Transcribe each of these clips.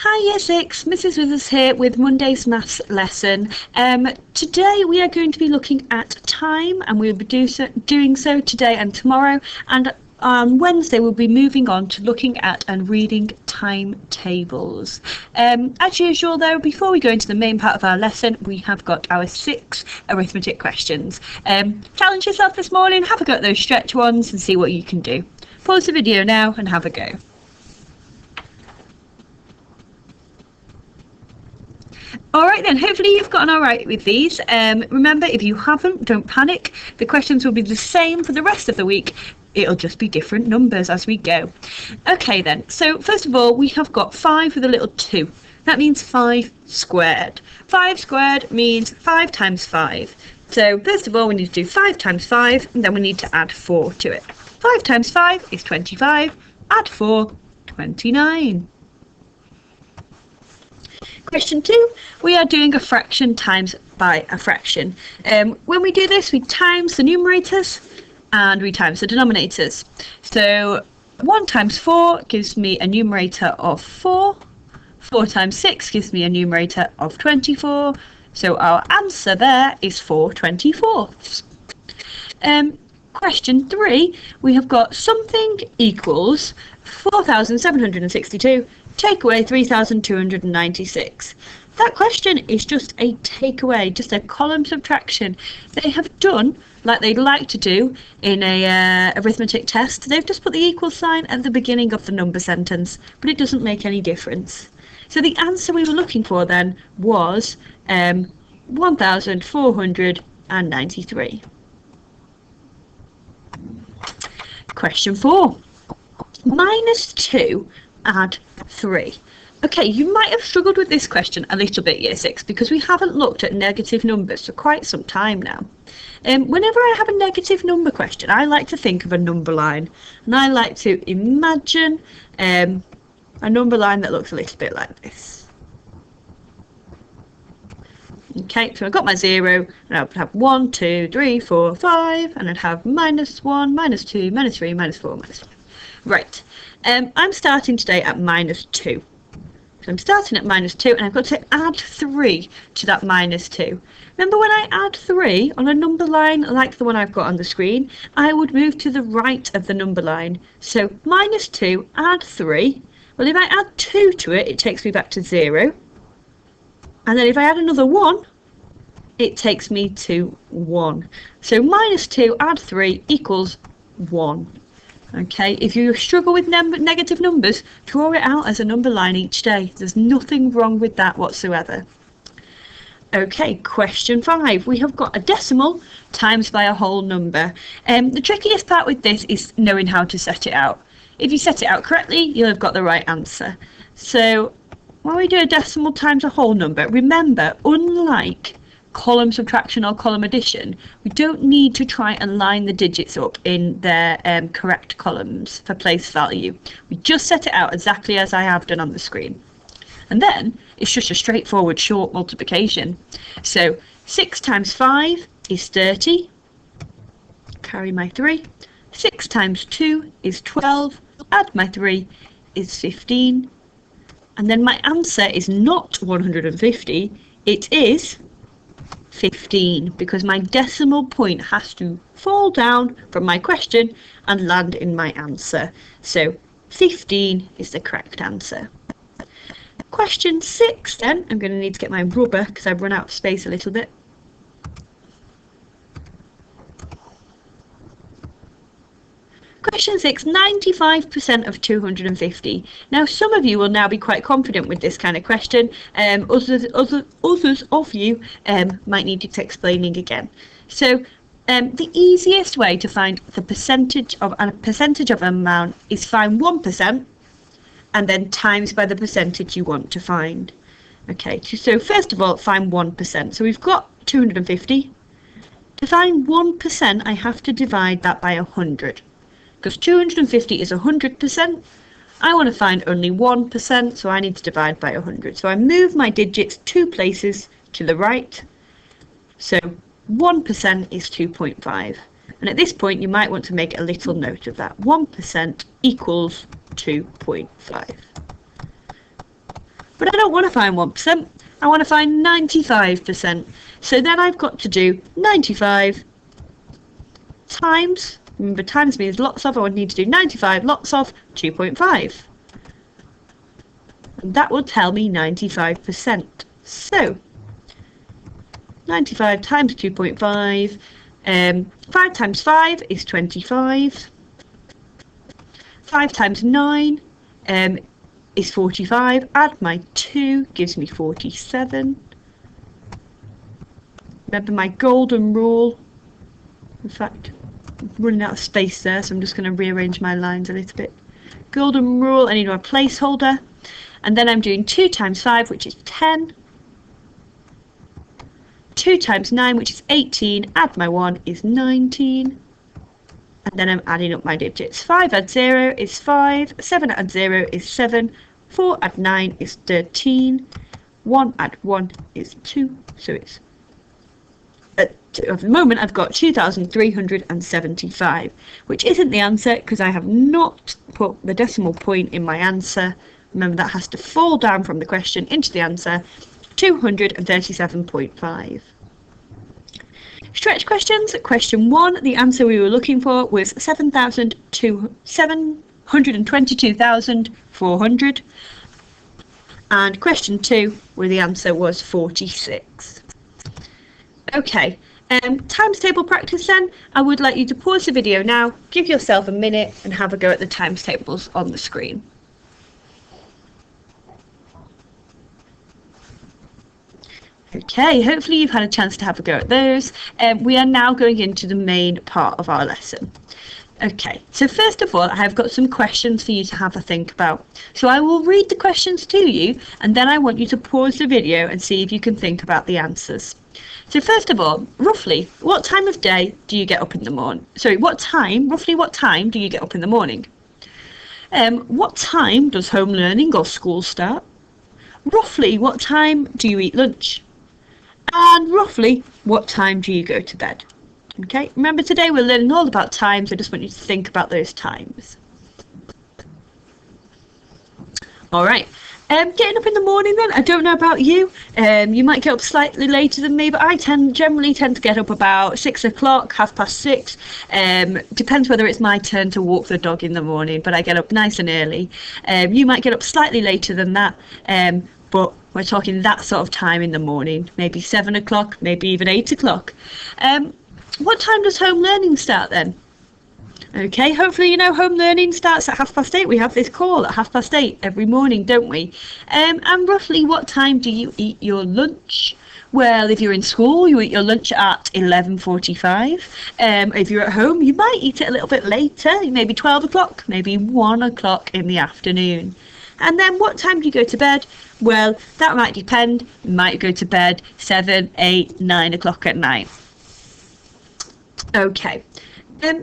Hi Year 6, Mrs Withers here with Monday's maths lesson. Today we are going to be looking at time, and we'll be doing so today and tomorrow, and on Wednesday we'll be moving on to looking at and reading timetables. As usual though, before we go into the main part of our lesson, we have got our 6 arithmetic questions. Challenge yourself this morning, have a go at those stretch ones and see what you can do. Pause the video now and have a go. Alright then, hopefully you've gotten alright with these. Remember, if you haven't, don't panic. The questions will be the same for the rest of the week. It'll just be different numbers as we go. Okay then, so first of all, we have got 5 with a little 2. That means 5 squared. 5 squared means 5 times 5. So first of all, we need to do 5 times 5, and then we need to add 4 to it. 5 times 5 is 25. Add 4, 29. Question 2, we are doing a fraction times by a fraction. When we do this, we times the numerators and we times the denominators. So 1 times 4 gives me a numerator of 4. 4 times 6 gives me a numerator of 24. So our answer there is 4 24ths. Question 3, we have got something equals 4,762. Take away 3,296. That question is just a takeaway, just a column subtraction. They have done, like they'd like to do in a arithmetic test, they've just put the equal sign at the beginning of the number sentence, but it doesn't make any difference. So the answer we were looking for then was 1,493. Question 4. Minus 2 add 3. Okay, you might have struggled with this question a little bit, Year 6, because we haven't looked at negative numbers for quite some time now. Whenever I have a negative number question, I like to think of a number line, and I like to imagine a number line that looks a little bit like this. Okay, so I've got my 0, and I would have 1, 2, 3, 4, 5, and I'd have minus 1, minus 2, minus 3, minus 4, minus 5. Right. I'm starting today at minus 2. So I'm starting at minus 2 and I've got to add 3 to that minus 2. Remember, when I add 3 on a number line like the one I've got on the screen, I would move to the right of the number line. So minus 2, add 3. Well, if I add 2 to it, it takes me back to 0. And then if I add another 1, it takes me to 1. So minus 2, add 3 equals 1. Okay, if you struggle with negative numbers, draw it out as a number line each day. There's nothing wrong with that whatsoever. Okay, question 5. We have got a decimal times by a whole number. The trickiest part with this is knowing how to set it out. If you set it out correctly, you'll have got the right answer. So when we do a decimal times a whole number, remember, unlike column subtraction or column addition, we don't need to try and line the digits up in their correct columns for place value. We just set it out exactly as I have done on the screen. And then it's just a straightforward short multiplication. So 6 times 5 is 30. Carry my 3. 6 times 2 is 12. Add my 3 is 15. And then my answer is not 150. It is 15, because my decimal point has to fall down from my question and land in my answer. So 15 is the correct answer. Question 6 then, I'm going to need to get my rubber because I've run out of space a little bit. Question 6, 95% of 250. Now, some of you will now be quite confident with this kind of question. Others of you might need it explaining again. So the easiest way to find the percentage of an amount is find 1% and then times by the percentage you want to find. Okay, so first of all, find 1%. So we've got 250. To find 1%, I have to divide that by 100. Because 250 is 100%, I want to find only 1%, so I need to divide by 100. So I move my digits 2 places to the right. So 1% is 2.5. And at this point, you might want to make a little note of that. 1% equals 2.5. but I don't want to find 1%. I want to find 95%. So then I've got to do 95 times, remember times means lots of, I would need to do 95 lots of 2.5. And that will tell me 95%. So 95 times 2.5, 5 times 5 is 25. 5 times 9 is 45. Add my 2 gives me 47. Remember my golden rule. In fact, I'm running out of space there, so I'm just going to rearrange my lines a little bit. Golden rule, I need my placeholder. And then I'm doing 2 times 5, which is 10. 2 times 9, which is 18. Add my 1 is 19. And then I'm adding up my digits. 5 add 0 is 5. 7 add 0 is 7. 4 add 9 is 13. 1 add 1 is 2. So it's at the moment I've got 2,375, which isn't the answer because I have not put the decimal point in my answer. Remember, that has to fall down from the question into the answer. 237.5. Stretch questions. Question 1, the answer we were looking for was 722,400. And question 2, where the answer was 46. Okay, times table practice then. I would like you to pause the video now, give yourself a minute and have a go at the times tables on the screen. Okay, hopefully you've had a chance to have a go at those. We are now going into the main part of our lesson. Okay, so first of all, I have got some questions for you to have a think about. So I will read the questions to you, and then I want you to pause the video and see if you can think about the answers. So first of all, roughly, what time of day do you get up in the morning? Sorry, roughly what time do you get up in the morning? What time does home learning or school start? Roughly, what time do you eat lunch? And roughly, what time do you go to bed? Okay, remember today we're learning all about times. I just want you to think about those times. All right, getting up in the morning then, I don't know about you. You might get up slightly later than me, but I generally tend to get up about 6 o'clock, 6:30. Depends whether it's my turn to walk the dog in the morning, but I get up nice and early. You might get up slightly later than that, but we're talking that sort of time in the morning, maybe 7 o'clock, maybe even 8 o'clock. What time does home learning start then? Okay, hopefully you know home learning starts at 8:30. We have this call at 8:30 every morning, don't we? And roughly what time do you eat your lunch? Well, if you're in school, you eat your lunch at 11:45. If you're at home, you might eat it a little bit later, maybe 12 o'clock, maybe 1 o'clock in the afternoon. And then what time do you go to bed? Well, that might depend. You might go to bed 7, 8, 9 o'clock at night. Okay.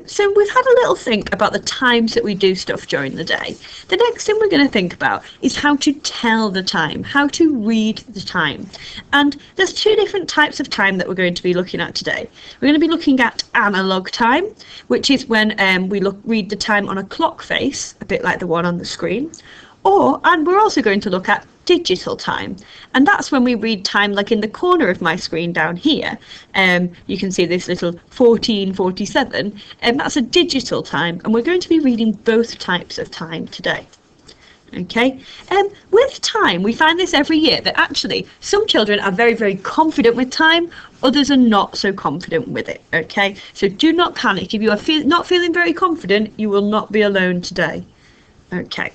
So we've had a little think about the times that we do stuff during the day. The next thing we're going to think about is how to tell the time, how to read the time. And there's 2 different types of time that we're going to be looking at today. We're going to be looking at analog time, which is when we read the time on a clock face, a bit like the one on the screen. And we're also going to look at digital time, and that's when we read time like in the corner of my screen down here. You can see this little 1447, and that's a digital time, and we're going to be reading both types of time today. Okay, with time we find this every year that actually some children are very, very confident with time, others are not so confident with it. Okay, so do not panic. If you are not feeling very confident, you will not be alone today. Okay.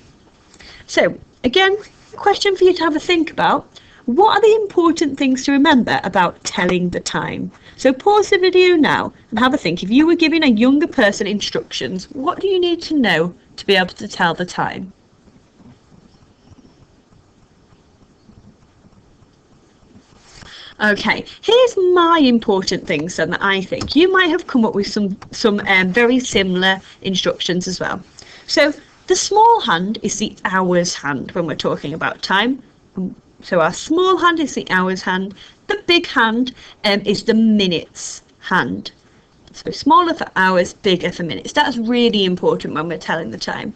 So, again, question for you to have a think about. What are the important things to remember about telling the time? So pause the video now and have a think. If you were giving a younger person instructions, what do you need to know to be able to tell the time? Okay, here's my important things then that I think. You might have come up with some very similar instructions as well. So, the small hand is the hours hand when we're talking about time. So our small hand is the hours hand. The big hand is the minutes hand. So smaller for hours, bigger for minutes. That's really important when we're telling the time.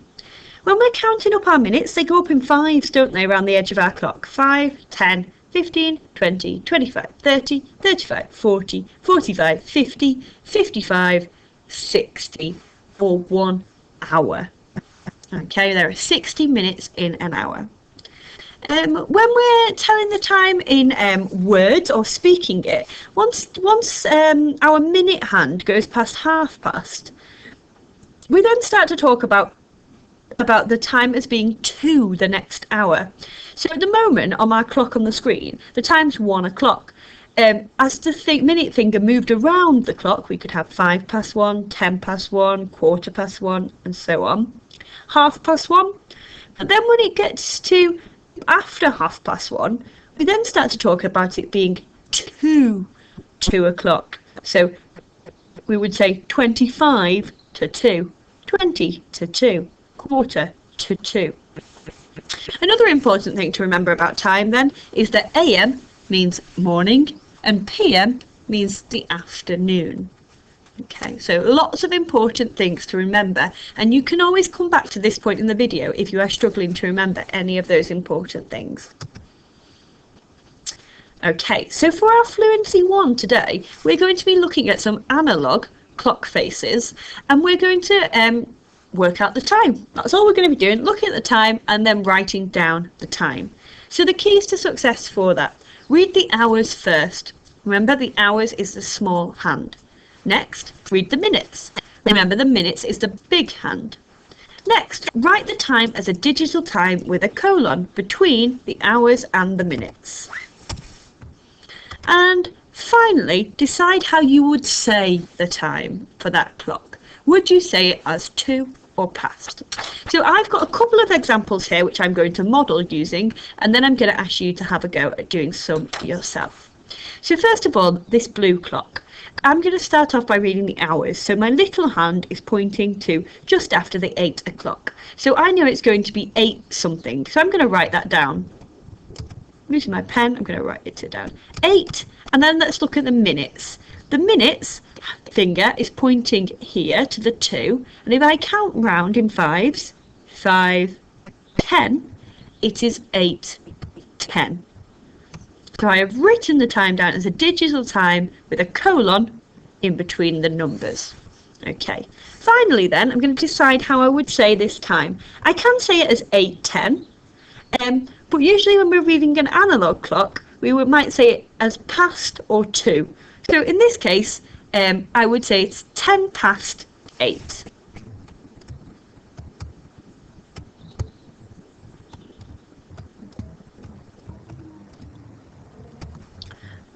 When we're counting up our minutes, they go up in fives, don't they, around the edge of our clock? 5, 10, 15, 20, 25, 30, 35, 40, 45, 50, 55, 60, or 1 hour. Okay, there are 60 minutes in an hour. When we're telling the time in words or speaking it, once our minute hand goes past past, we then start to talk about the time as being 2 the next hour. So at the moment on my clock on the screen, the time's 1 o'clock. As the minute finger moved around the clock, we could have 5 past 1, 10 past 1, quarter past 1, and so on. 1:30. But then when it gets to after 1:30, we then start to talk about it being 2 o'clock. So we would say 25 to 2, 20 to 2, quarter to 2. Another important thing to remember about time then is that AM means morning and PM means the afternoon. Okay, so lots of important things to remember, and you can always come back to this point in the video if you are struggling to remember any of those important things. Okay, so for our Fluency 1 today, we're going to be looking at some analog clock faces, and we're going to work out the time. That's all we're going to be doing, looking at the time and then writing down the time. So the keys to success for that: read the hours first. Remember, the hours is the small hand. Next, read the minutes. Remember, the minutes is the big hand. Next, write the time as a digital time with a colon between the hours and the minutes. And finally, decide how you would say the time for that clock. Would you say it as 2 or past? So I've got a couple of examples here which I'm going to model using, and then I'm going to ask you to have a go at doing some yourself. So first of all, this blue clock. I'm going to start off by reading the hours. So my little hand is pointing to just after the 8 o'clock. So I know it's going to be 8 something. So I'm going to write that down. Using my pen, I'm going to write it down. 8. And then let's look at the minutes. The minutes finger is pointing here to the 2. And if I count round in fives, 5, 10, it is 8:10. So I have written the time down as a digital time with a colon in between the numbers. Okay. Finally then, I'm going to decide how I would say this time. I can say it as 8:10, but usually when we're reading an analog clock, we might say it as past or 2. So in this case, I would say it's 10 past 8.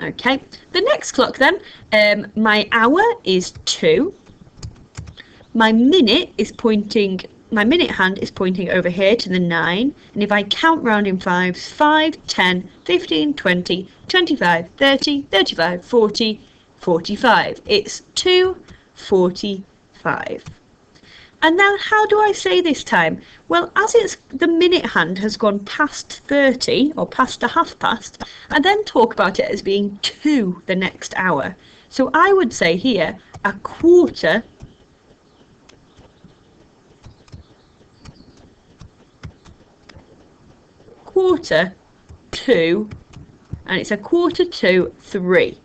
Okay, the next clock then, my hour is 2. My minute hand is pointing over here to the 9. And if I count round in fives, 5, 10, 15, 20, 25, 30, 35, 40, 45. It's 2:45. And now how do I say this time? Well, as the minute hand has gone past 30 or past a 1:30, I then talk about it as being 2 the next hour. So I would say here a quarter to, and it's a quarter to 3.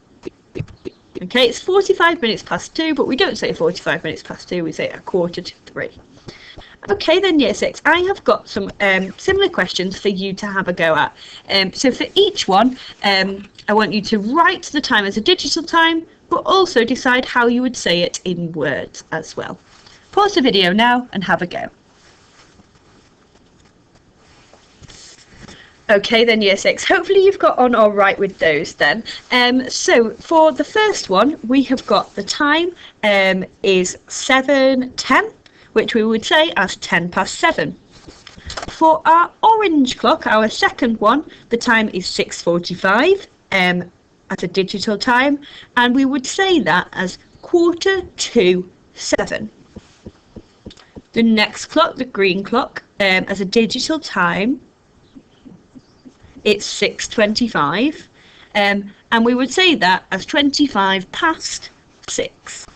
Okay, it's 45 minutes past 2, but we don't say 45 minutes past 2, we say a quarter to 3. Okay, then year 6, I have got some similar questions for you to have a go at. So for each one, I want you to write the time as a digital time, but also decide how you would say it in words as well. Pause the video now and have a go. Okay then year 6, hopefully you've got on all right with those then. So for the first one, we have got the time is 7:10, which we would say as 10 past 7. For our orange clock, our second one, the time is 6:45 at a digital time, and we would say that as quarter to 7. The next clock, the green clock, as a digital time, it's 6:25, and we would say that as 25 past 6.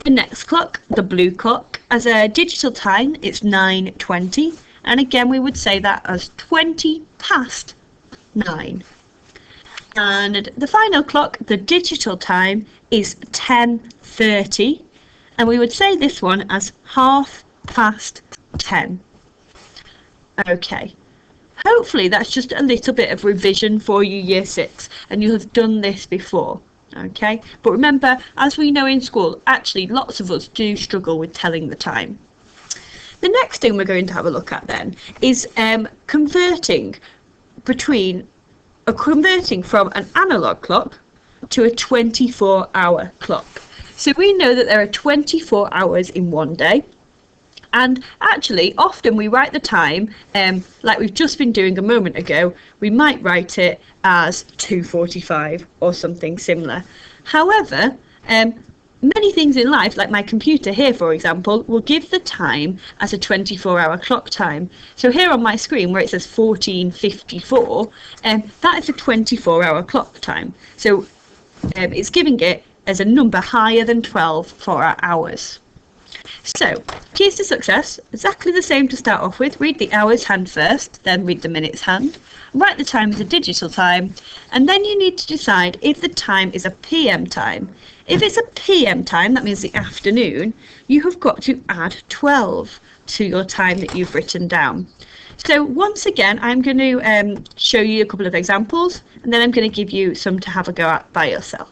The next clock, the blue clock, as a digital time, it's 9:20. And again, we would say that as 20 past 9. And the final clock, the digital time, is 10:30. And we would say this one as 10:30. Okay. Hopefully that's just a little bit of revision for you, Year 6, and you'll have done this before. Okay, but remember, as we know in school, actually lots of us do struggle with telling the time. The next thing we're going to have a look at then is converting from an analog clock to a 24-hour clock. So we know that there are 24 hours in one day. And actually, often we write the time, like we've just been doing a moment ago, we might write it as 2:45 or something similar. However, many things in life, like my computer here, for example, will give the time as a 24-hour clock time. So here on my screen, where it says 14:54, that is a 24-hour clock time. So it's giving it as a number higher than 12 for our hours. So, keys to success, exactly the same to start off with. Read the hours hand first, then read the minutes hand. Write the time as a digital time, and then you need to decide if the time is a PM time. If it's a PM time, that means the afternoon, you have got to add 12 to your time that you've written down. So once again, I'm going to show you a couple of examples, and then I'm going to give you some to have a go at by yourself.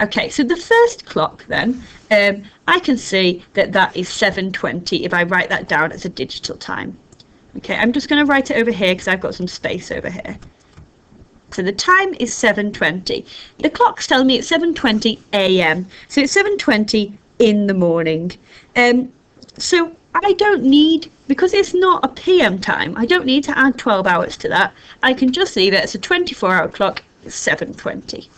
Okay, so the first clock then, I can see that that is 7:20 if I write that down as a digital time. Okay, I'm just going to write it over here because I've got some space over here. So the time is 7:20. The clock's telling me it's 7:20 a.m. So it's 7:20 in the morning. So I don't need, because it's not a PM time, I don't need to add 12 hours to that. I can just leave it as a 24-hour clock, it's 7:20.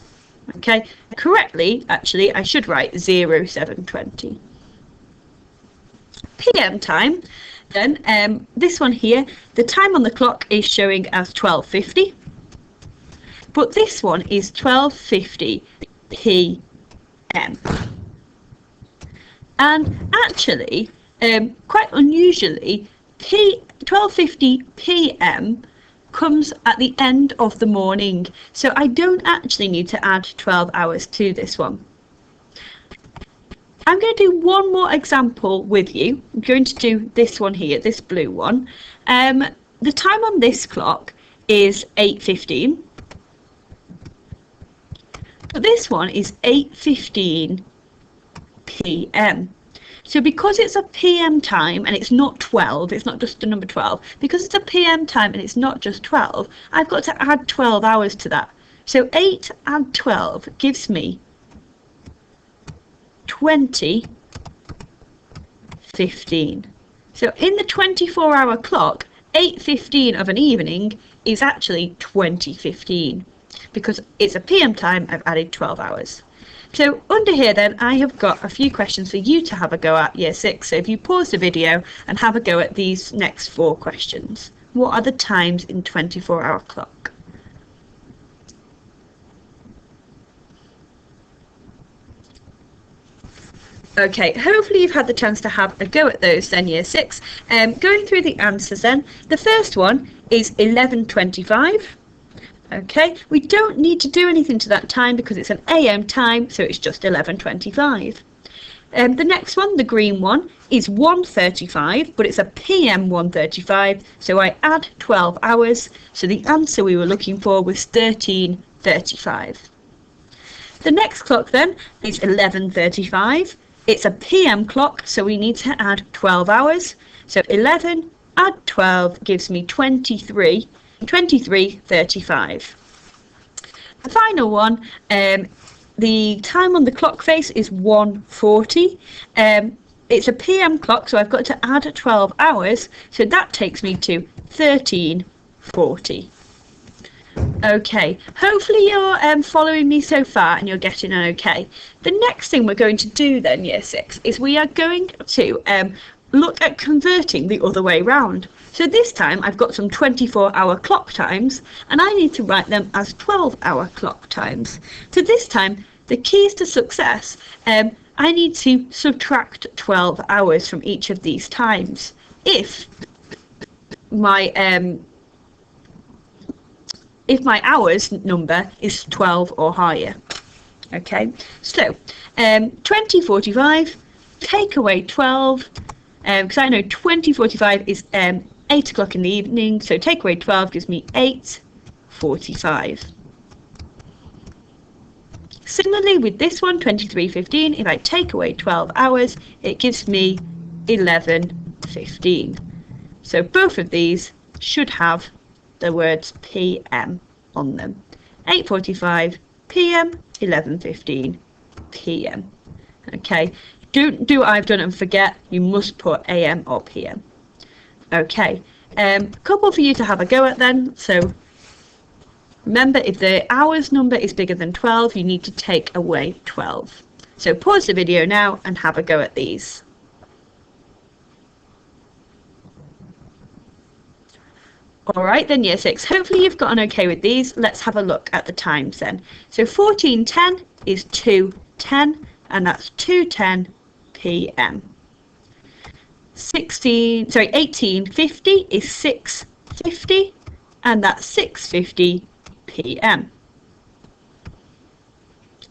Okay, correctly, actually, I should write 07:20. PM time, then this one here, the time on the clock is showing as 12:50, but this one is 12:50 PM. And actually, quite unusually, 12:50 PM comes at the end of the morning, so I don't actually need to add 12 hours to this one. I'm going to do one more example with you. I'm going to do this one here, this blue one. The time on this clock is 8:15, but this one is 8:15 PM. So because it's a PM time and it's not 12, it's not just the number 12, because it's a PM time and it's not just 12, I've got to add 12 hours to that. So 8 add 12 gives me 20:15. So in the 24-hour clock, 8:15 of an evening is actually 20:15. Because it's a PM time, I've added 12 hours. So under here then, I have got a few questions for you to have a go at, Year 6. So if you pause the video and have a go at these next 4 questions. What are the times in 24-hour clock? Okay, hopefully you've had the chance to have a go at those then, Year 6. Going through the answers then, the first one is 11:25. Okay, we don't need to do anything to that time because it's an AM time, so it's just 11:25. The next one, the green one, is 1:35, but it's a PM 1:35, so I add 12 hours, so the answer we were looking for was 13:35. The next clock then is 11:35. It's a PM clock, so we need to add 12 hours, so 11 add 12 gives me 23:35. The final one, the time on the clock face is 1:40. It's a PM clock, so I've got to add 12 hours, so that takes me to 13:40. Okay, hopefully you're following me so far and you're getting an okay. The next thing we're going to do then, Year 6, is we are going to look at converting the other way round. So this time I've got some 24-hour clock times and I need to write them as 12-hour clock times. So this time the keys to success, I need to subtract 12 hours from each of these times if my hours number is 12 or higher. Okay, so 20:45, take away 12, because I know 20:45 is 8 o'clock in the evening, so take away 12 gives me 8:45. Similarly with this one, 23:15, if I take away 12 hours, it gives me 11:15. So both of these should have the words PM on them. 8:45 PM, 11:15 PM. Okay, don't do what I've done and forget, you must put AM or PM. Okay, a couple for you to have a go at then. So remember, if the hours number is bigger than 12, you need to take away 12. So pause the video now and have a go at these. All right then, year 6, hopefully you've gotten okay with these. Let's have a look at the times then. So 14:10 is 2:10, and that's 2:10 PM. 18:50 is 6:50, and that's 6:50 PM.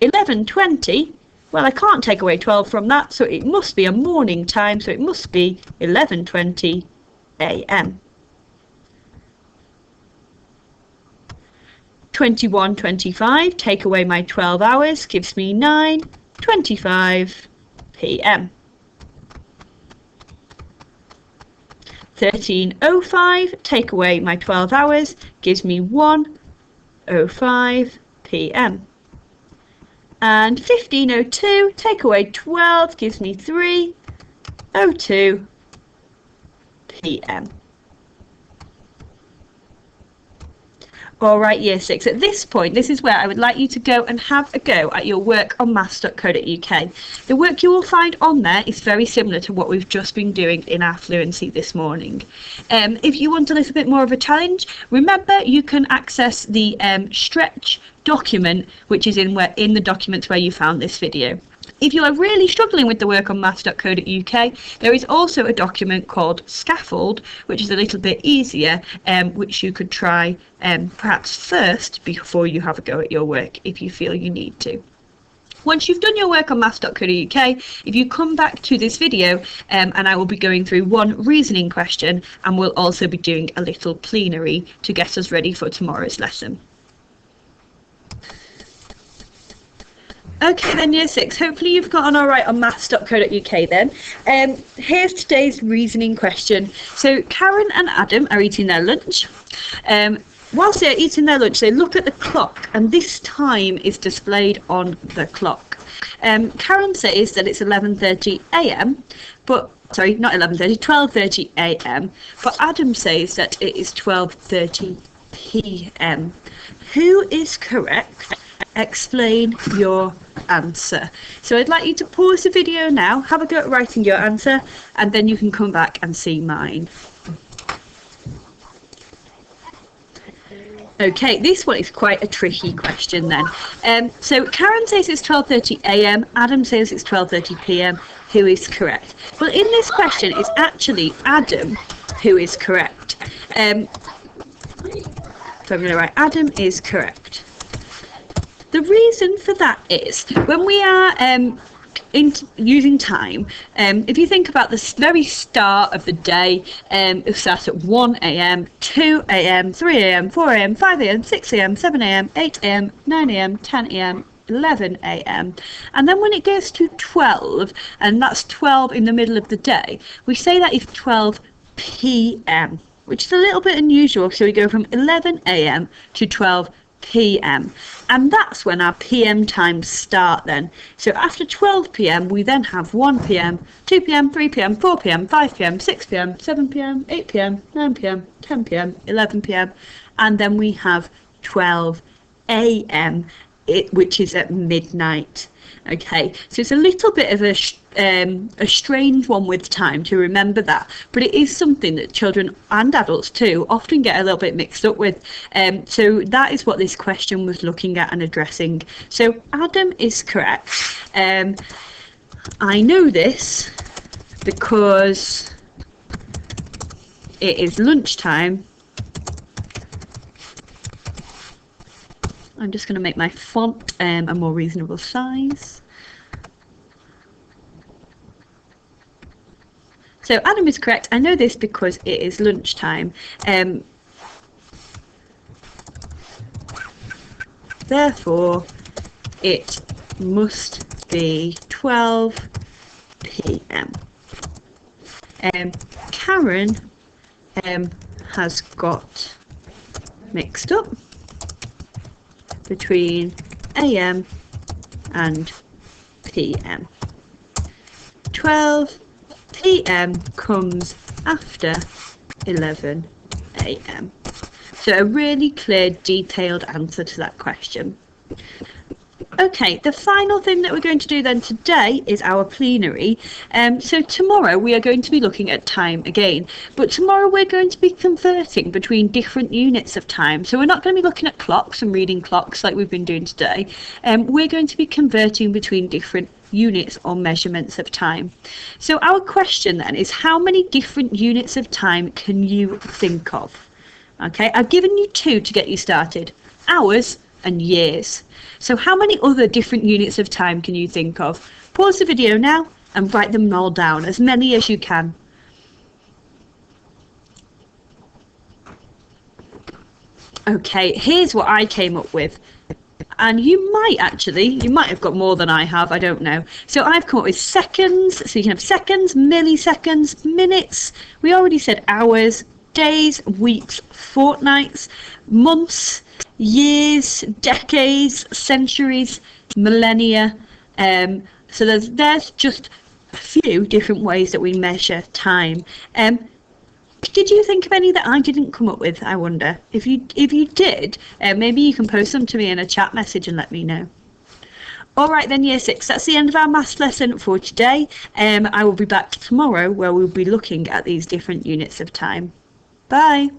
11:20, well, I can't take away 12 from that, so it must be a morning time, so it must be 11:20 AM. 21:25, take away my 12 hours, gives me 9:25 PM. 13:05, take away my 12 hours, gives me 1:05 PM. And 15:02, take away 12, gives me 3:02 PM. All right, year 6, at this point, this is where I would like you to go and have a go at your work on maths.co.uk. The work you will find on there is very similar to what we've just been doing in our fluency this morning. If you want a little bit more of a challenge, remember you can access the stretch document, which is in the documents where you found this video. If you are really struggling with the work on maths.co.uk, there is also a document called Scaffold, which is a little bit easier, which you could try perhaps first before you have a go at your work if you feel you need to. Once you've done your work on maths.co.uk, if you come back to this video, and I will be going through one reasoning question, and we'll also be doing a little plenary to get us ready for tomorrow's lesson. Okay then, year 6, hopefully you've gotten all right on maths.co.uk then. Here's today's reasoning question. So Karen and Adam are eating their lunch. Whilst they're eating their lunch, they look at the clock, and this time is displayed on the clock. Karen says that it's 11:30 AM, but sorry, not 11:30, 12:30 AM, but Adam says that it is 12:30 PM. Who is correct? Explain your answer. So I'd like you to pause the video now, have a go at writing your answer, and then you can come back and see mine. Okay, this one is quite a tricky question then. So Karen says it's 12:30 AM, Adam says it's 12:30 PM. Who is correct? Well, in this question, it's actually Adam who is correct. So I'm going to write Adam is correct. The reason for that is when we are using time, if you think about the very start of the day, it starts at 1 AM, 2 AM, 3 AM, 4 AM, 5 AM, 6 AM, 7 AM, 8 AM, 9 AM, 10 AM, 11 AM. And then when it goes to 12, and that's 12 in the middle of the day, we say that is 12 PM, which is a little bit unusual. So we go from 11 AM to 12 PM, and that's when our PM times start then. So after 12 PM we then have 1 PM, 2 PM, 3 PM, 4 PM, 5 PM, 6 PM, 7 PM, 8 PM, 9 PM, 10 PM, 11 PM, and then we have 12 AM, which is at midnight. Okay, so it's a little bit of a strange one with time to remember that, but it is something that children and adults too often get a little bit mixed up with. So that is what this question was looking at and addressing. So Adam is correct. I know this because it is lunchtime. I'm just going to make my font a more reasonable size. So Adam is correct. I know this because it is lunchtime. Therefore, it must be 12 p.m. Karen has got mixed up between AM and PM. 12 PM comes after 11 AM. So a really clear, detailed answer to that question. Okay, the final thing that we're going to do then today is our plenary. So tomorrow we are going to be looking at time again, but tomorrow we're going to be converting between different units of time. So we're not going to be looking at clocks and reading clocks like we've been doing today. We're going to be converting between different units or measurements of time. So our question then is, how many different units of time can you think of? Okay, I've given you 2 to get you started: hours and years. So how many other different units of time can you think of? Pause the video now and write them all down, as many as you can. Okay, here's what I came up with. And you might have got more than I have, I don't know. So I've come up with seconds, so you can have seconds, milliseconds, minutes. We already said hours, days, weeks, fortnights, months, years, decades, centuries, millennia. So there's just a few different ways that we measure time. Did you think of any that I didn't come up with? I wonder if you did. Maybe you can post them to me in a chat message and let me know. All right then, year 6. That's the end of our maths lesson for today. I will be back tomorrow where we'll be looking at these different units of time. Bye.